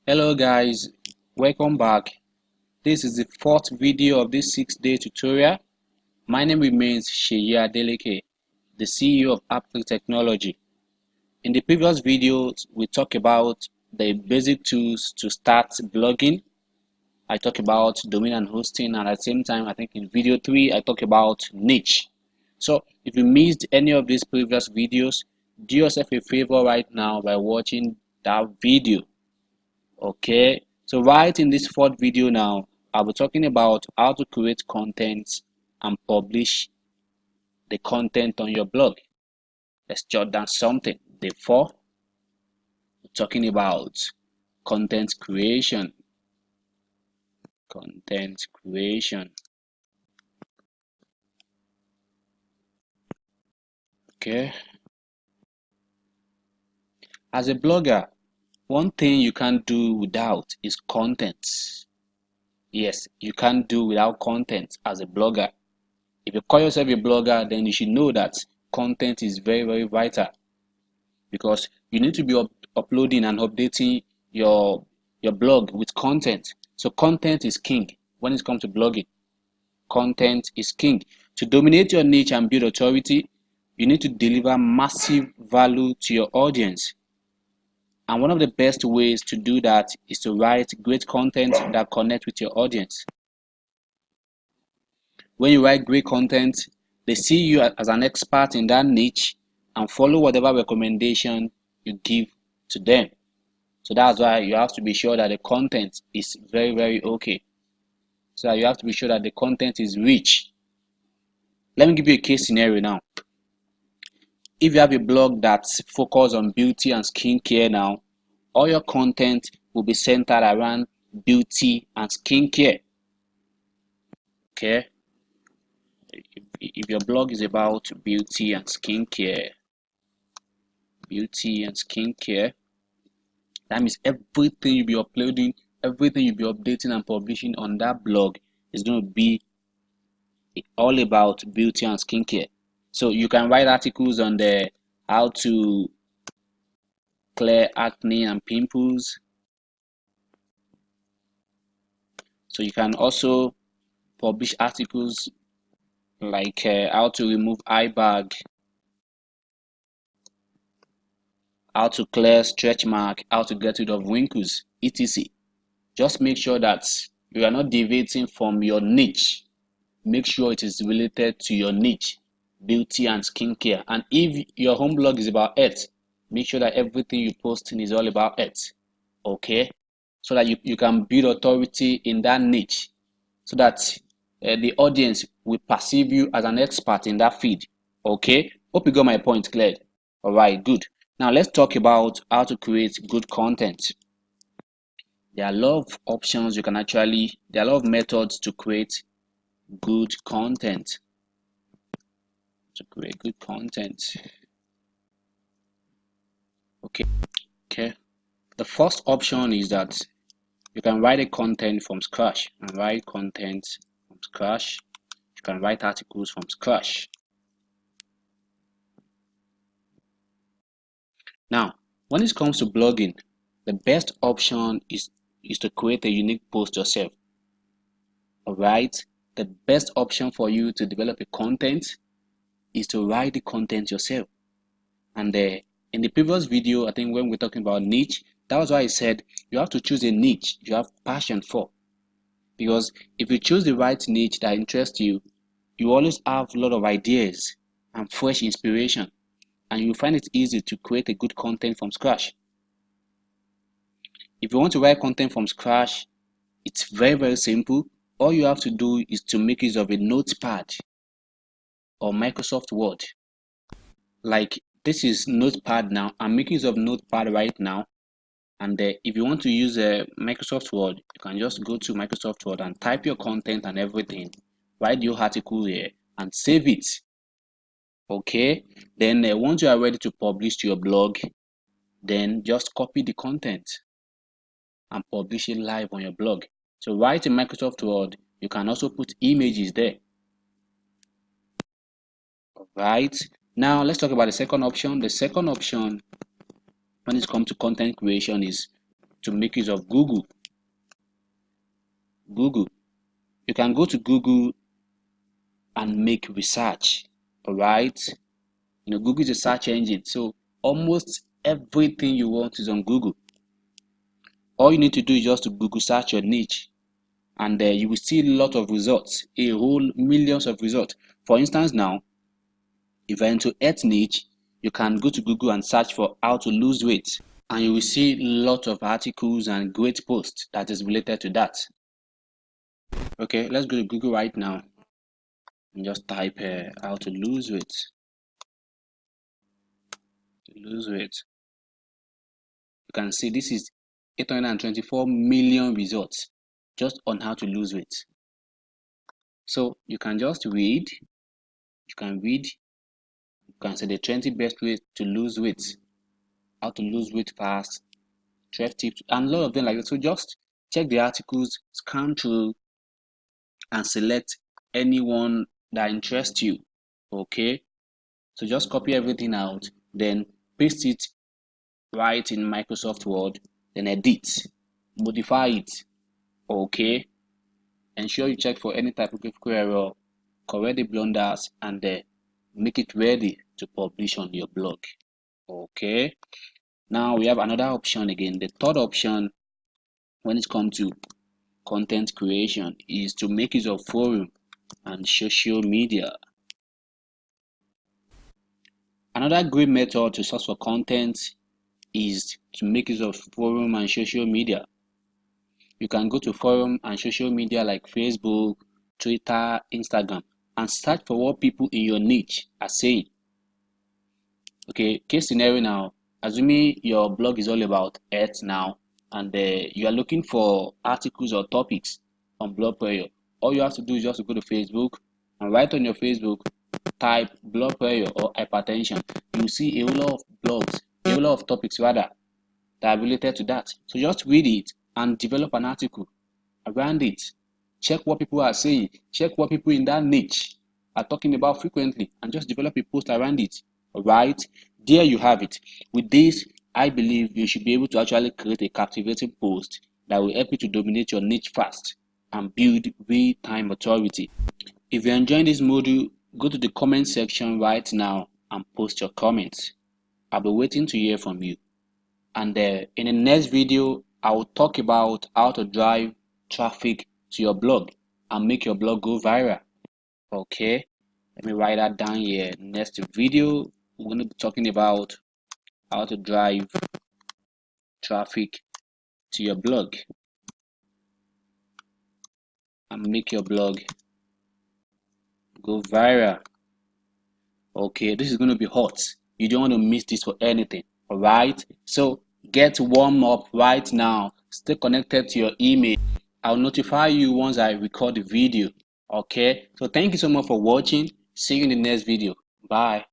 Hello guys, welcome back. This is the fourth video of this 6-day tutorial. My name remains Seyi Adeleke, the CEO of Apple Technology. In the previous videos, we talked about the basic tools to start blogging. I talked about domain and hosting, and at the same time, I think in video 3, I talked about niche. So if you missed any of these previous videos, do yourself a favor right now by watching that video. Okay, so right in this fourth video now, I'll be talking about how to create content and publish the content on your blog. Let's jot down something. Day 4, we're talking about content creation. Content creation. Okay. As a blogger, one thing you can't do without is content. Yes, you can't do without content as a blogger. If you call yourself a blogger, then you should know that content is very, very vital, because you need to be uploading and updating your blog with content. So content is king when it comes to blogging. Content is king. To dominate your niche and build authority, you need to deliver massive value to your audience. And one of the best ways to do that is to write great content that connects with your audience. When you write great content, they see you as an expert in that niche and follow whatever recommendation you give to them. So that's why you have to be sure that the content is very, very okay. So you have to be sure that the content is rich. Let me give you a case scenario now. If you have a blog that's focused on beauty and skincare now, all your content will be centered around beauty and skincare. Okay? If your blog is about beauty and skincare, that means everything you'll be uploading, everything you'll be updating and publishing on that blog is going to be all about beauty and skincare. So you can write articles on the how to clear acne and pimples. So you can also publish articles like how to remove eye bag, how to clear stretch mark, how to get rid of wrinkles, etc. Just make sure that you are not deviating from your niche. Make sure it is related to your niche, beauty and skincare. And if your home blog is about health, make sure that everything you posting is all about health. Okay, so that you can build authority in that niche, so that the audience will perceive you as an expert in that field. Okay, hope you got my point cleared. All right, good. Now let's talk about how to create good content. There are a lot of options you can there are a lot of methods to create good content. Okay. The first option is that you can write a content from scratch. You can write articles from scratch. Now, when it comes to blogging, the best option is to create a unique post yourself. Alright, the best option for you to develop a content is to write the content yourself. And in the previous video, I think when we're talking about niche, that was why I said you have to choose a niche you have passion for. Because if you choose the right niche that interests you, you always have a lot of ideas and fresh inspiration, and you find it easy to create a good content from scratch. If you want to write content from scratch, it's very, very simple. All you have to do is to make use of a notepad or Microsoft Word. Like this is Notepad now. I'm making use of Notepad right now. And if you want to use a Microsoft Word, you can just go to Microsoft Word and type your content and everything. Write your article here and save it. Okay, then once you are ready to publish to your blog, then just copy the content and publish it live on your blog. So write in Microsoft Word. You can also put images there. Alright, now let's talk about the second option. The second option when it comes to content creation is to make use of Google. You can go to Google and make research. All right, Google is a search engine, so almost everything you want is on Google. All you need to do is just to Google search your niche, and you will see a lot of results, a whole millions of results. For instance, now if you're into health niche, you can go to Google and search for how to lose weight, and you will see a lot of articles and great posts that is related to that. Okay, let's go to Google right now and just type how to lose weight. You can see this is 824 million results just on how to lose weight. So you can just read, you can say the 20 best ways to lose weight, how to lose weight fast, 12 tips, and a lot of them like that. So just check the articles, scan through, and select anyone that interests you. Okay, so just copy everything out, then paste it right in Microsoft Word, then edit, modify it. Okay, ensure you check for any typographical error, correct the blunders, and make it ready to publish on your blog. Okay, now we have another option again. The third option when it comes to content creation is to make use of forum and social media. Another great method to source for content is to make use of forum and social media. You can go to forum and social media like Facebook, Twitter, Instagram, and search for what people in your niche are saying. Okay, case scenario now, assuming your blog is all about health now, and you are looking for articles or topics on blood pressure. All you have to do is just to go to Facebook and write on your Facebook, type blood pressure or hypertension. You see a whole lot of blogs, a whole lot of topics rather, that are related to that. So just read it and develop an article around it. Check what people are saying, check what people in that niche are talking about frequently, and just develop a post around it. All right, there you have it. With this, I believe you should be able to actually create a captivating post that will help you to dominate your niche fast and build real-time authority. If you're enjoying this module, go to the comment section right now and post your comments. I'll be waiting to hear from you. And in the next video, I will talk about how to drive traffic to your blog and make your blog go viral. Okay, let me write that down here. Next video, we're going to be talking about how to drive traffic to your blog and make your blog go viral. Okay, this is going to be hot. You don't want to miss this for anything. All right, so get warm up right now. Stay connected to your email. I'll notify you once I record the video. Okay, so thank you so much for watching. See you in the next video. Bye.